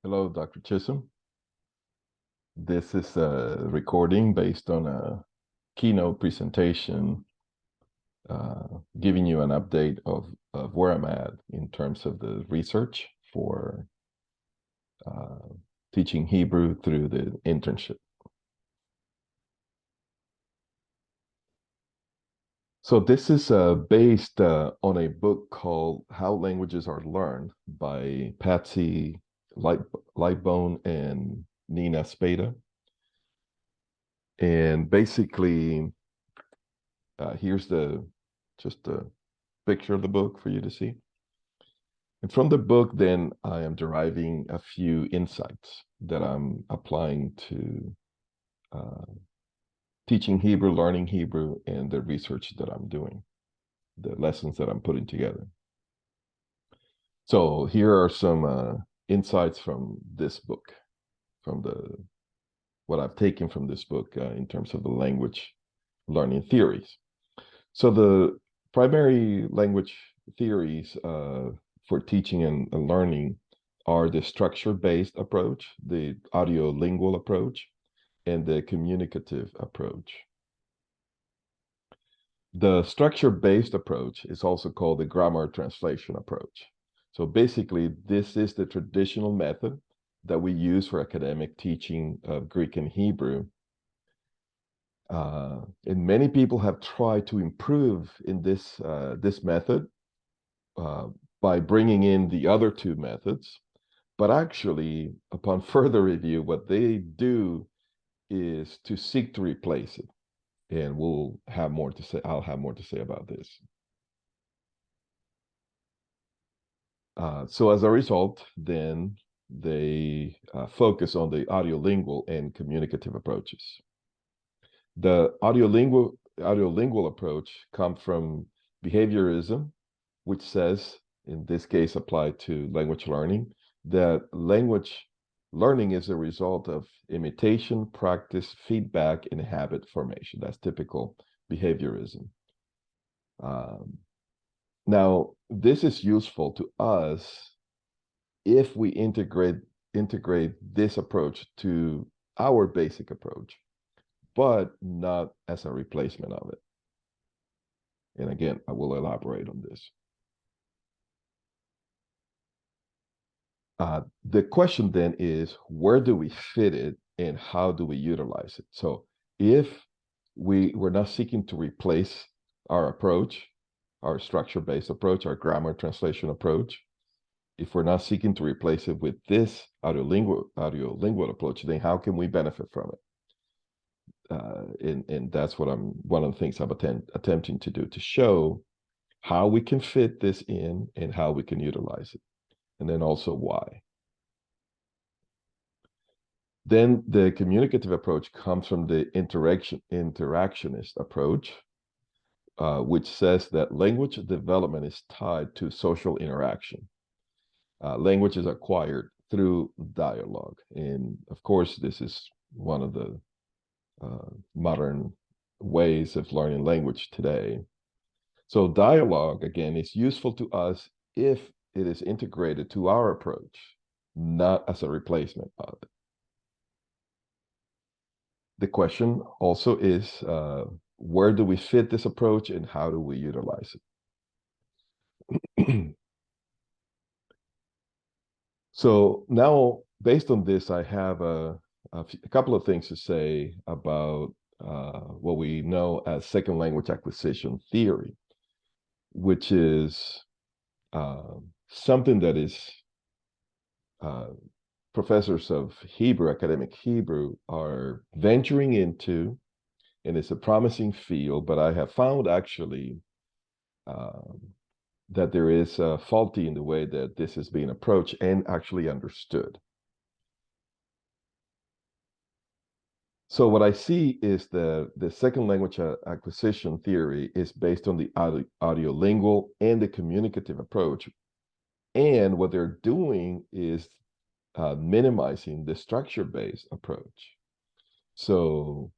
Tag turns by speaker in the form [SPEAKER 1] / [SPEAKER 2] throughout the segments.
[SPEAKER 1] Hello, Dr. Chisholm. This is a recording based on a keynote presentation, giving you an update of where I'm at in terms of the research for uh, teaching Hebrew through the internship. So this is based on a book called How Languages Are Learned by Patsy Lightbone and Nina Spada. And basically, here's just a picture of the book for you to see. And from the book, then I am deriving a few insights that I'm applying to uh, teaching Hebrew, learning Hebrew, and the research that I'm doing, the lessons that I'm putting together. So here are some insights from this book, from the what I've taken from this book in terms of the language learning theories. So the primary language theories for teaching and learning are the structure-based approach, the audio-lingual approach, and the communicative approach. The structure-based approach is also called the grammar translation approach. So basically, this is the traditional method that we use for academic teaching of Greek and Hebrew. And many people have tried to improve in this method uh, by bringing in the other two methods. But actually, upon further review, what they do is to seek to replace it. And we'll have more to say. I'll have more to say about this. So as a result, then they focus on the audiolingual and communicative approaches. The audiolingual approach comes from behaviorism, which says, in this case applied to language learning, that language learning is a result of imitation, practice, feedback, and habit formation. That's typical behaviorism. Um, Now, this is useful to us if we integrate this approach to our basic approach, but not as a replacement of it. And again, I will elaborate on this. The question then is, where do we fit it and how do we utilize it? So if we're not seeking to replace our approach, our structure-based approach, our grammar translation approach, if we're not seeking to replace it with this audiolingual approach, then how can we benefit from it? And that's what one of the things I'm attempting to do, to show how we can fit this in and how we can utilize it, and then also why. Then the communicative approach comes from the interactionist approach, which says that language development is tied to social interaction. Language is acquired through dialogue. And of course, this is one of the modern ways of learning language today. So dialogue, again, is useful to us if it is integrated to our approach, not as a replacement of it. The question also is, where do we fit this approach and how do we utilize it? So now, based on this, I have a couple of things to say about what we know as second language acquisition theory, which is something that is professors of Hebrew, academic Hebrew, are venturing into, and it's a promising field, but I have found actually that there is faulty in the way that this is being approached and actually understood. So what I see is the second language acquisition theory is based on the audiolingual and the communicative approach. And what they're doing is minimizing the structure-based approach. So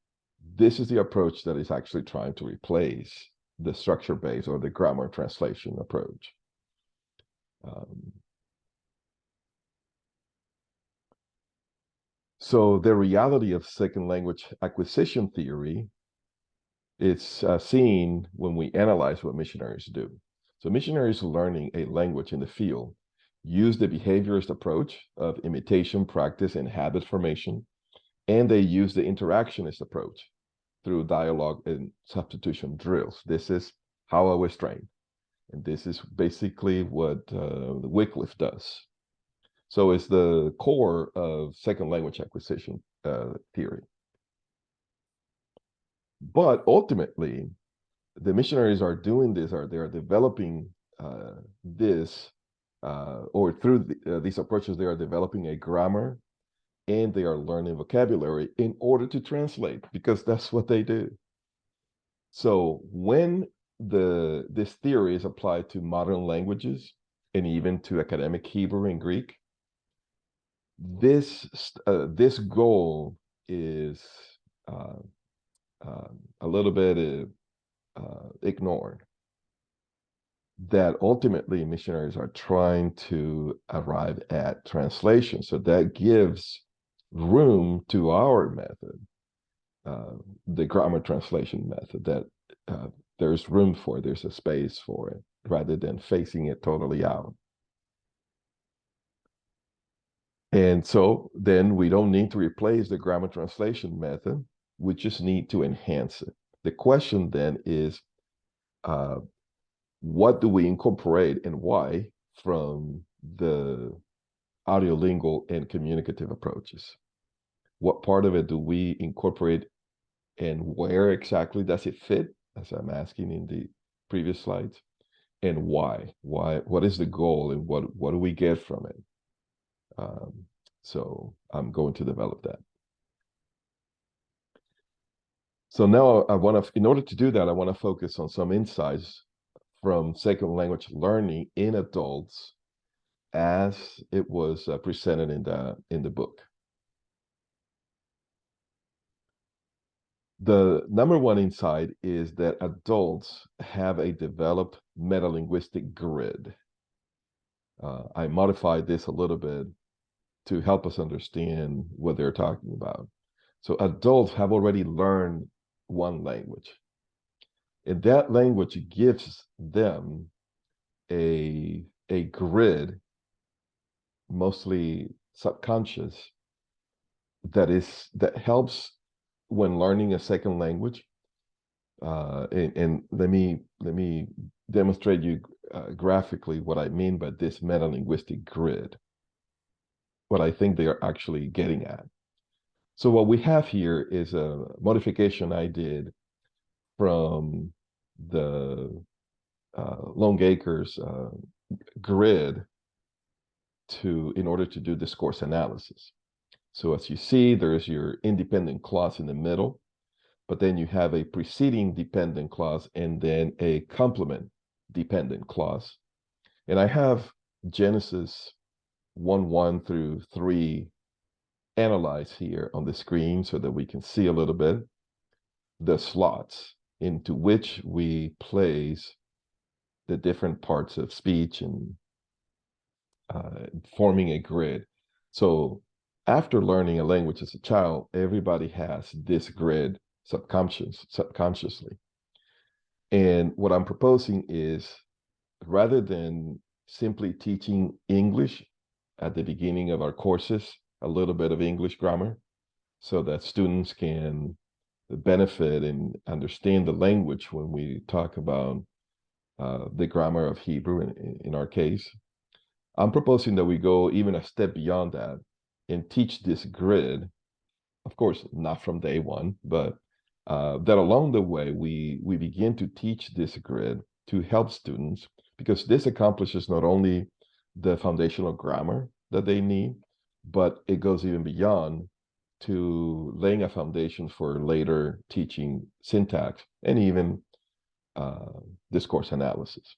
[SPEAKER 1] this is the approach that is actually trying to replace the structure-based or the grammar translation approach. So the reality of second language acquisition theory is seen when we analyze what missionaries do. So missionaries learning a language in the field use the behaviorist approach of imitation, practice, and habit formation, and they use the interactionist approach through dialogue and substitution drills. This is how I was trained, and this is basically what Wycliffe does. So it's the core of second language acquisition theory. But ultimately, the missionaries are doing this, or they are developing this, or through these approaches, they are developing a grammar and they are learning vocabulary in order to translate, because that's what they do. So when this theory is applied to modern languages and even to academic Hebrew and Greek, this goal is uh, a little bit ignored. That ultimately missionaries are trying to arrive at translation. So that gives room to our method, the grammar translation method, that there's room for, there's a space for it, rather than facing it totally out. And so then we don't need to replace the grammar translation method. We just need to enhance it. The question then is, what do we incorporate and why from the audiolingual and communicative approaches? What part of it do we incorporate, and where exactly does it fit, as I'm asking in the previous slides, and why? What is the goal, and what do we get from it? So I'm going to develop that. So now I want to, in order to do that, I want to focus on some insights from second language learning in adults as it was presented in the book. The number one insight is that adults have a developed metalinguistic grid. I modified this a little bit to help us understand what they're talking about. So adults have already learned one language, and that language gives them a grid, mostly subconscious, that helps when learning a second language. And let me demonstrate you graphically what I mean by this metalinguistic grid, what I think they are actually getting at. So what we have here is a modification I did from the Longacre's grid in order to do discourse analysis. So as you see, there's your independent clause in the middle, but then you have a preceding dependent clause and then a complement dependent clause. And I have Genesis 1:1 through 3 analyzed here on the screen so that we can see a little bit the slots into which we place the different parts of speech and forming a grid. So after learning a language as a child, everybody has this grid subconsciously. And what I'm proposing is, rather than simply teaching English at the beginning of our courses, a little bit of English grammar, so that students can benefit and understand the language when we talk about the grammar of Hebrew in our case, I'm proposing that we go even a step beyond that and teach this grid, of course, not from day one, but that along the way, we begin to teach this grid to help students, because this accomplishes not only the foundational grammar that they need, but it goes even beyond to laying a foundation for later teaching syntax and even discourse analysis.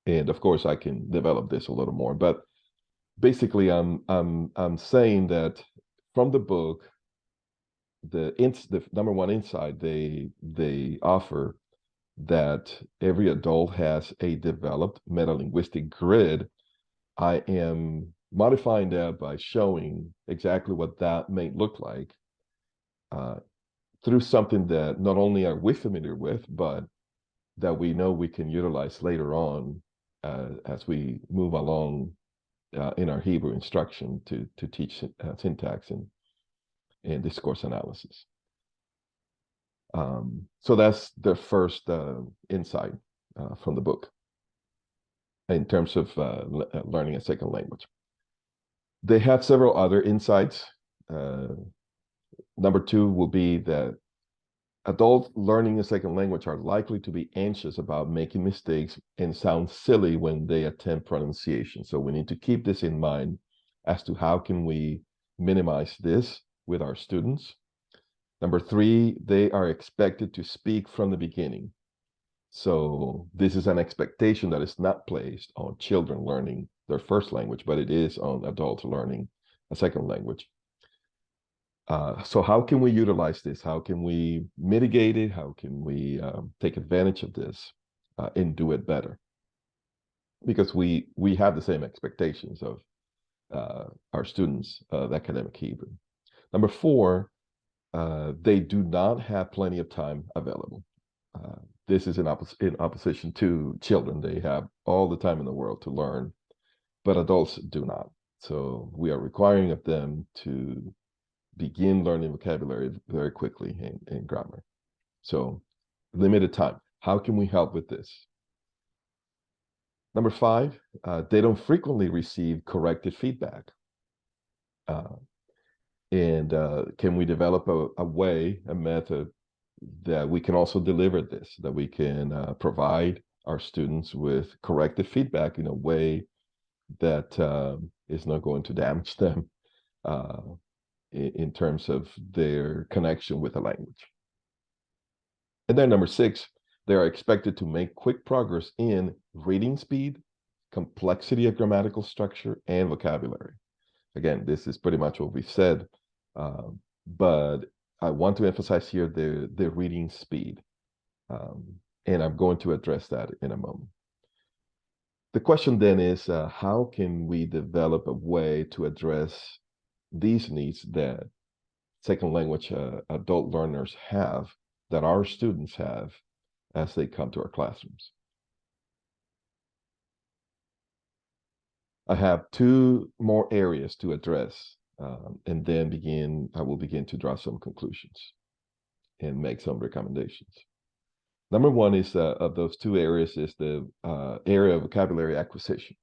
[SPEAKER 1] And of course, I can develop this a little more, but basically, I'm saying that from the book, the number one insight they offer, that every adult has a developed metalinguistic grid. I am modifying that by showing exactly what that may look like uh, through something that not only are we familiar with, but that we know we can utilize later on as we move along in our Hebrew instruction to teach syntax and discourse analysis. So that's the first insight from the book in terms of learning a second language. They have several other insights. Number two will be that adults learning a second language are likely to be anxious about making mistakes and sound silly when they attempt pronunciation. So we need to keep this in mind as to how can we minimize this with our students. Number three, they are expected to speak from the beginning. So this is an expectation that is not placed on children learning their first language, but it is on adults learning a second language. So how can we utilize this? How can we mitigate it? How can we take advantage of this and do it better? Because we have the same expectations of our students of academic Hebrew. Number four, they do not have plenty of time available. This is in opposition to children. They have all the time in the world to learn, but adults do not. So we are requiring of them to begin learning vocabulary very quickly and grammar. So limited time. How can we help with this? Number five, they don't frequently receive corrected feedback. And can we develop a way, a method that we can also deliver this, that we can provide our students with corrected feedback in a way that is not going to damage them in terms of their connection with the language. And then number six, they are expected to make quick progress in reading speed, complexity of grammatical structure, and vocabulary. Again, this is pretty much what we've said, but I want to emphasize here the reading speed, and I'm going to address that in a moment. The question then is, how can we develop a way to address these needs that second language adult learners have, that our students have as they come to our classrooms? I have two more areas to address, and then I will begin to draw some conclusions and make some recommendations. Number one is of those two areas is the area of vocabulary acquisition.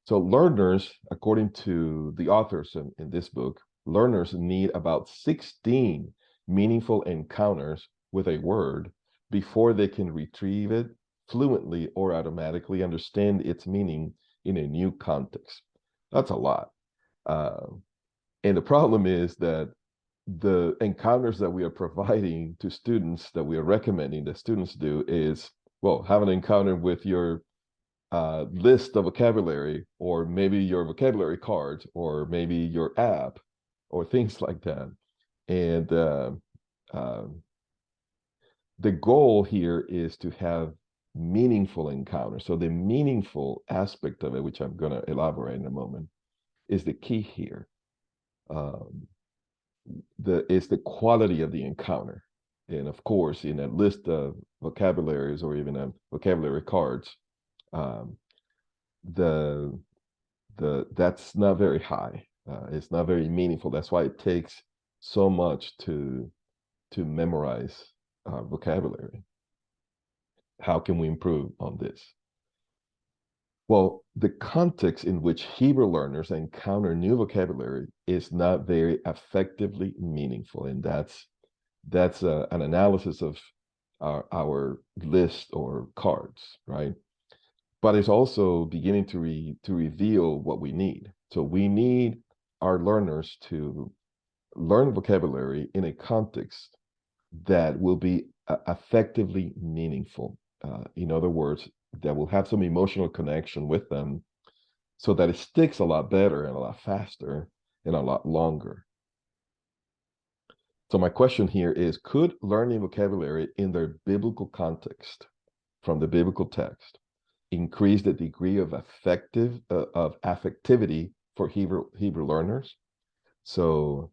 [SPEAKER 1] So learners, according to the authors in this book, learners need about 16 meaningful encounters with a word before they can retrieve it fluently or automatically understand its meaning in a new context. That's a lot. And the problem is that the encounters that we are providing to students, that we are recommending that students do, is, well, have an encounter with your list of vocabulary, or maybe your vocabulary cards, or maybe your app, or things like that. And the goal here is to have meaningful encounters. So the meaningful aspect of it, which I'm going to elaborate in a moment, is the key here. Is the quality of the encounter. And of course, in a list of vocabularies or even a vocabulary cards, that's not very high. It's not very meaningful. That's why it takes so much to memorize vocabulary. How can we improve on this? Well, the context in which Hebrew learners encounter new vocabulary is not very effectively meaningful, and that's an analysis of our list or cards, right? But it's also beginning to reveal what we need. So we need our learners to learn vocabulary in a context that will be effectively meaningful. In other words, that will have some emotional connection with them so that it sticks a lot better and a lot faster and a lot longer. So my question here is, could learning vocabulary in their biblical context from the biblical text increase the degree of affectivity for Hebrew learners. So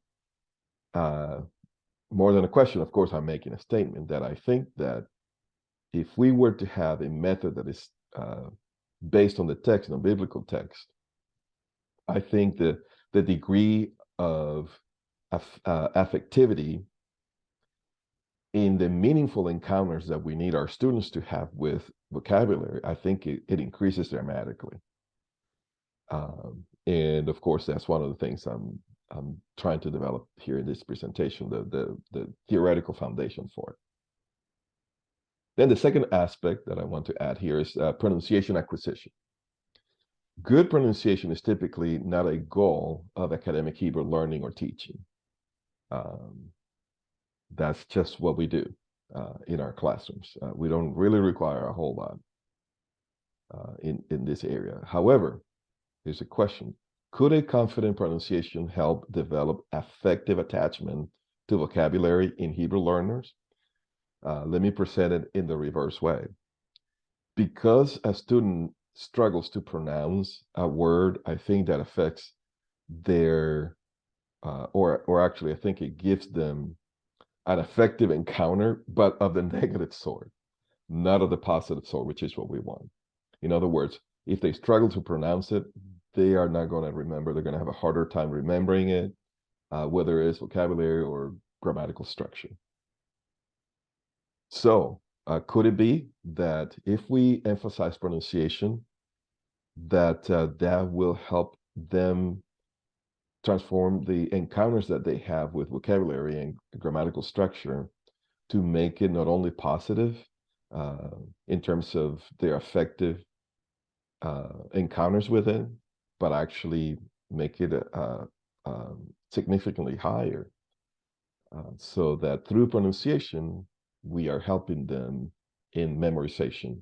[SPEAKER 1] more than a question, of course, I'm making a statement that I think that if we were to have a method that is based on the text, on biblical text, I think that the degree of affectivity in the meaningful encounters that we need our students to have with vocabulary, I think it increases dramatically. And of course, that's one of the things I'm trying to develop here in this presentation, the theoretical foundation for it. Then the second aspect that I want to add here is pronunciation acquisition. Good pronunciation is typically not a goal of academic Hebrew learning or teaching. That's just what we do in our classrooms. We don't really require a whole lot in this area. However, here's a question. Could a confident pronunciation help develop affective attachment to vocabulary in Hebrew learners? Let me present it in the reverse way. Because a student struggles to pronounce a word, I think that affects their, or actually, I think it gives them an affective encounter, but of the negative sort, not of the positive sort, which is what we want. In other words, if they struggle to pronounce it, they are not going to remember. They're going to have a harder time remembering it, whether it's vocabulary or grammatical structure. So could it be that if we emphasize pronunciation, that that will help them transform the encounters that they have with vocabulary and grammatical structure to make it not only positive in terms of their affective encounters with it, but actually make it significantly higher, so that through pronunciation, we are helping them in memorization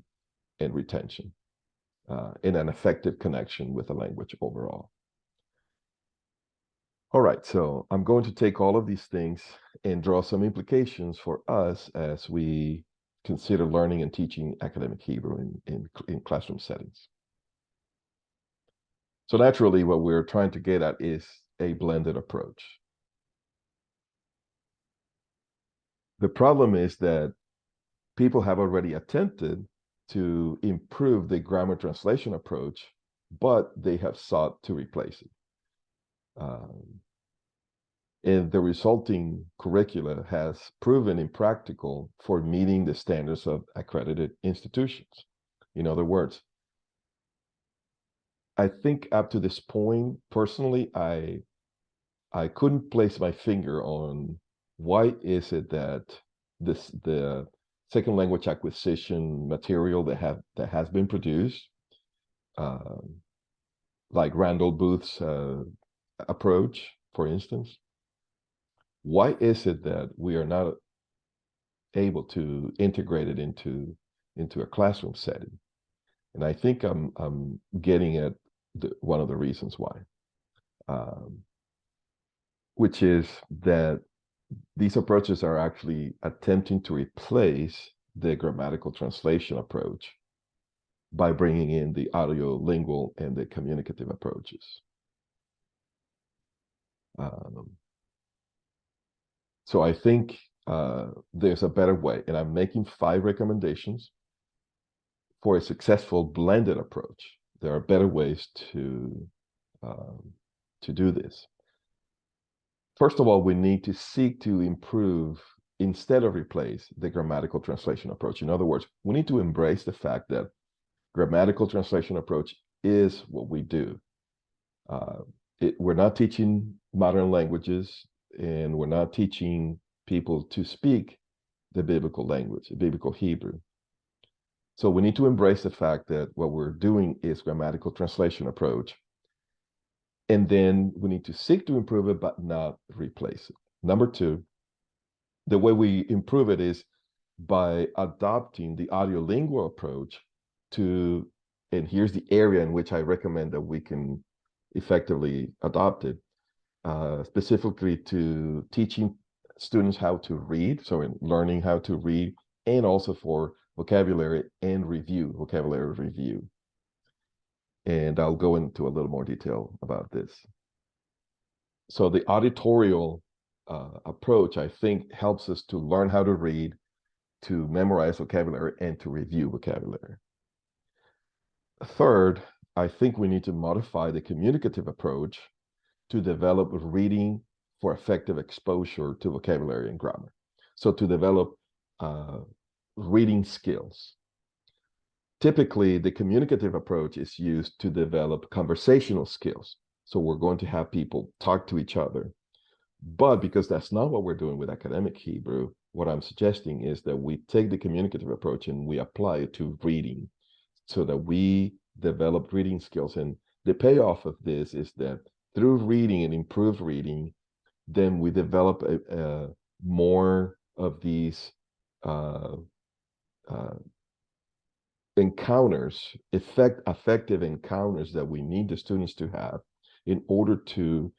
[SPEAKER 1] and retention, in an effective connection with the language overall. All right, so I'm going to take all of these things and draw some implications for us as we consider learning and teaching academic Hebrew in classroom settings. So naturally, what we're trying to get at is a blended approach. The problem is that people have already attempted to improve the grammar translation approach, but they have sought to replace it. And the resulting curricula has proven impractical for meeting the standards of accredited institutions. In other words, I think up to this point, personally, I couldn't place my finger on why is it that the second language acquisition material that has been produced, like Randall Booth's approach, for instance, why is it that we are not able to integrate it into a classroom setting? And I think I'm getting at one of the reasons why, which is that these approaches are actually attempting to replace the grammatical translation approach by bringing in the audiolingual and the communicative approaches. So I think there's a better way, and I'm making 5 recommendations for a successful blended approach. There are better ways to do this. First of all, we need to seek to improve instead of replace the grammatical translation approach. In other words, we need to embrace the fact that grammatical translation approach is what we do. We're not teaching modern languages, and we're not teaching people to speak the biblical language, the biblical Hebrew. So we need to embrace the fact that what we're doing is grammatical translation approach. And then we need to seek to improve it, but not replace it. Number 2, the way we improve it is by adopting the audiolingual approach to, and here's the area in which I recommend that we can effectively adopt it, specifically to teaching students how to read, so in learning how to read, and also for vocabulary review. And I'll go into a little more detail about this. So the auditorial approach, I think, helps us to learn how to read, to memorize vocabulary, and to review vocabulary. Third, I think we need to modify the communicative approach to develop reading for effective exposure to vocabulary and grammar. So to develop reading skills. Typically, the communicative approach is used to develop conversational skills. So we're going to have people talk to each other. But because that's not what we're doing with academic Hebrew, what I'm suggesting is that we take the communicative approach and we apply it to reading so that we develop reading skills. And the payoff of this is that through reading and improved reading, then we develop more of these encounters, affective encounters that we need the students to have in order to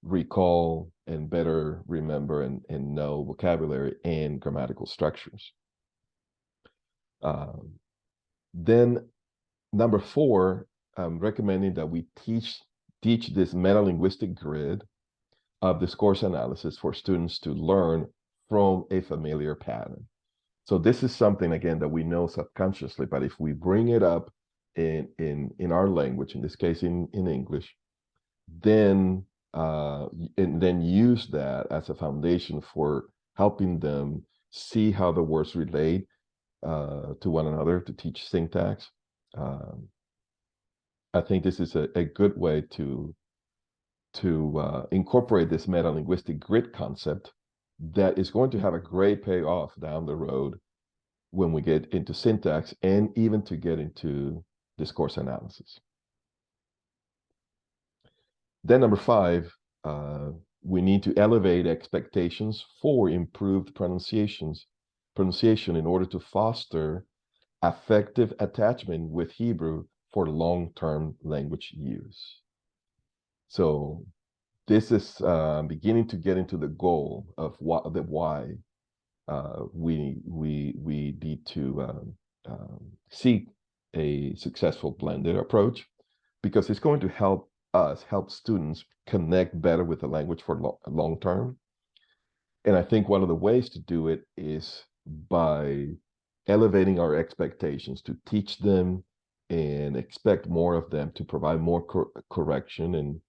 [SPEAKER 1] recall and better remember and know vocabulary and grammatical structures. Then number 4, I'm recommending that we teach this meta-linguistic grid of discourse analysis for students to learn from a familiar pattern. So this is something, again, that we know subconsciously, but if we bring it up in our language, in this case in English, then and then use that as a foundation for helping them see how the words relate to one another, to teach syntax. I think this is a good way to incorporate this meta-linguistic grid concept that is going to have a great payoff down the road when we get into syntax and even to get into discourse analysis. Then number 5, we need to elevate expectations for improved pronunciation in order to foster affective attachment with Hebrew for long-term language use. So this is beginning to get into the goal of why we need to seek a successful blended approach, because it's going to help students connect better with the language for long term. And I think one of the ways to do it is by elevating our expectations, to teach them and expect more of them, to provide more correction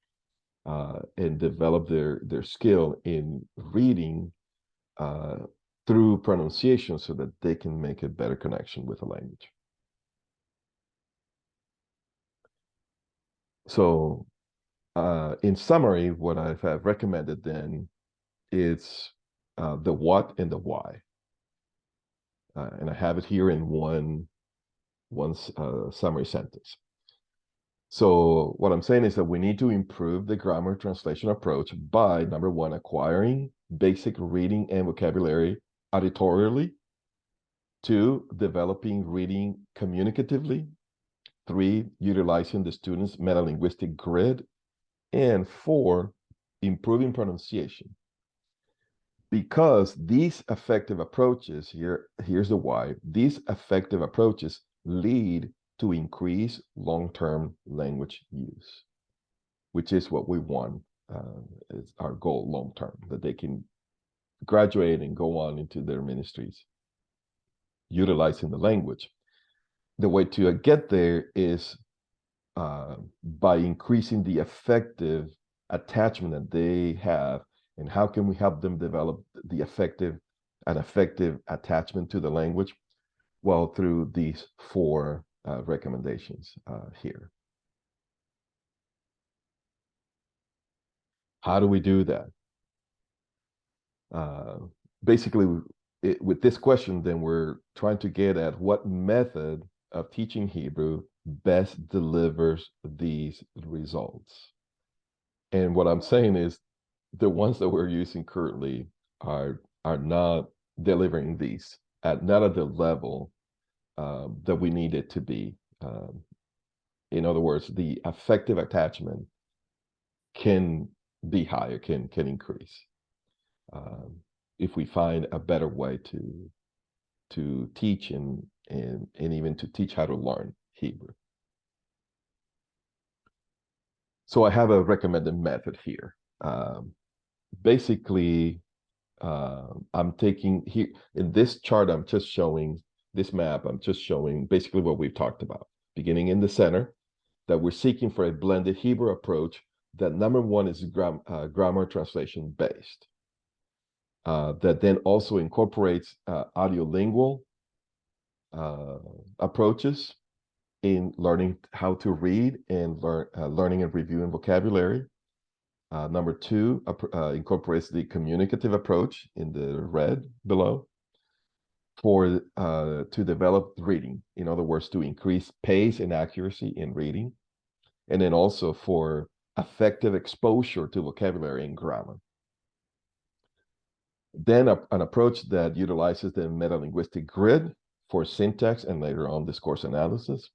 [SPEAKER 1] and develop their skill in reading through pronunciation so that they can make a better connection with the language. So in summary, what I have recommended then is the what and the why. And I have it here in one summary sentence. So what I'm saying is that we need to improve the grammar translation approach by, number 1, acquiring basic reading and vocabulary auditorially. 2, developing reading communicatively. 3, utilizing the students' meta-linguistic grid. And 4, improving pronunciation. Because these effective approaches, here's the why, these effective approaches lead to increase long-term language use, which is what we want. Is our goal long-term, that they can graduate and go on into their ministries utilizing the language. The way to get there is by increasing the effective attachment that they have. And how can we help them develop the effective attachment to the language? Well, through these 4 recommendations here. How do we do that? Basically, with this question, then we're trying to get at what method of teaching Hebrew best delivers these results. And what I'm saying is the ones that we're using currently are not delivering these not at the level that we need it to be. In other words, the effective attachment can be higher, can increase if we find a better way to teach and even to teach how to learn Hebrew. So I have a recommended method here. Basically, I'm taking here in this chart, I'm just showing this map. I'm just showing basically what we've talked about, beginning in the center, that we're seeking for a blended Hebrew approach that number one is grammar translation based, that then also incorporates audiolingual approaches in learning how to read and learning and reviewing vocabulary. Number two, incorporates the communicative approach in the red below for to develop reading. In other words, to increase pace and accuracy in reading, and then also for affective exposure to vocabulary and grammar. Then an approach that utilizes the metalinguistic grid for syntax and later on discourse analysis,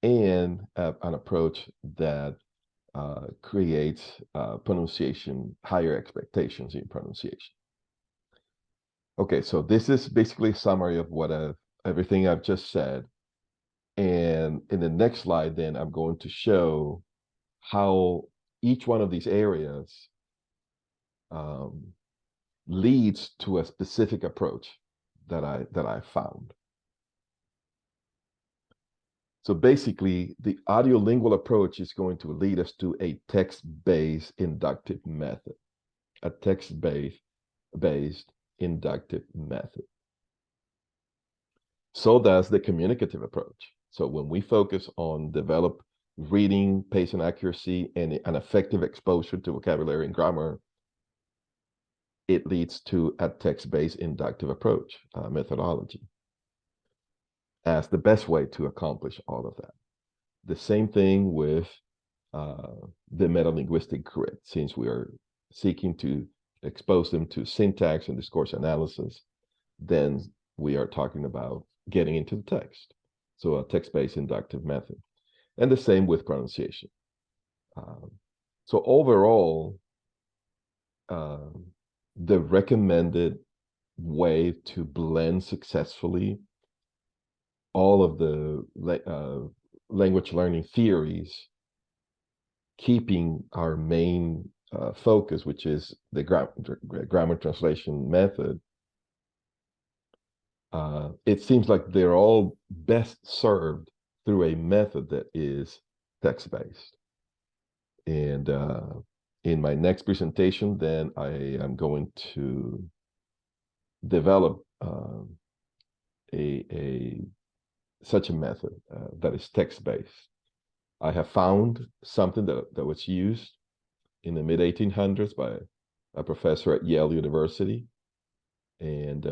[SPEAKER 1] and an approach that creates pronunciation, higher expectations in pronunciation. Okay, so this is basically a summary of what everything I've just said. And in the next slide, then I'm going to show how each one of these areas leads to a specific approach that I found. So basically, the audiolingual approach is going to lead us to a text-based inductive method, a text-based inductive method. So does the communicative approach. So when we focus on develop reading, pace and accuracy, and an effective exposure to vocabulary and grammar, it leads to a text-based inductive approach methodology as the best way to accomplish all of that. The same thing with the metalinguistic grid, since we are seeking to expose them to syntax and discourse analysis, then we are talking about getting into the text. So a text-based inductive method. And the same with pronunciation. So overall, the recommended way to blend successfully all of the language learning theories, keeping our main focus, which is the grammar translation method, it seems like they're all best served through a method that is text-based. And in my next presentation, then I am going to develop such a method that is text-based. I have found something that was used in the mid-1800s by a professor at Yale University. And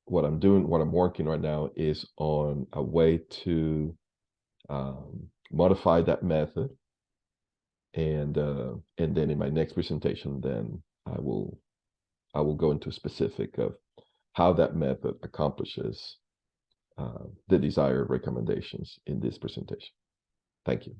[SPEAKER 1] what I'm working right now is on a way to modify that method. And then in my next presentation, then I will go into specific of how that method accomplishes the desired recommendations in this presentation. Thank you.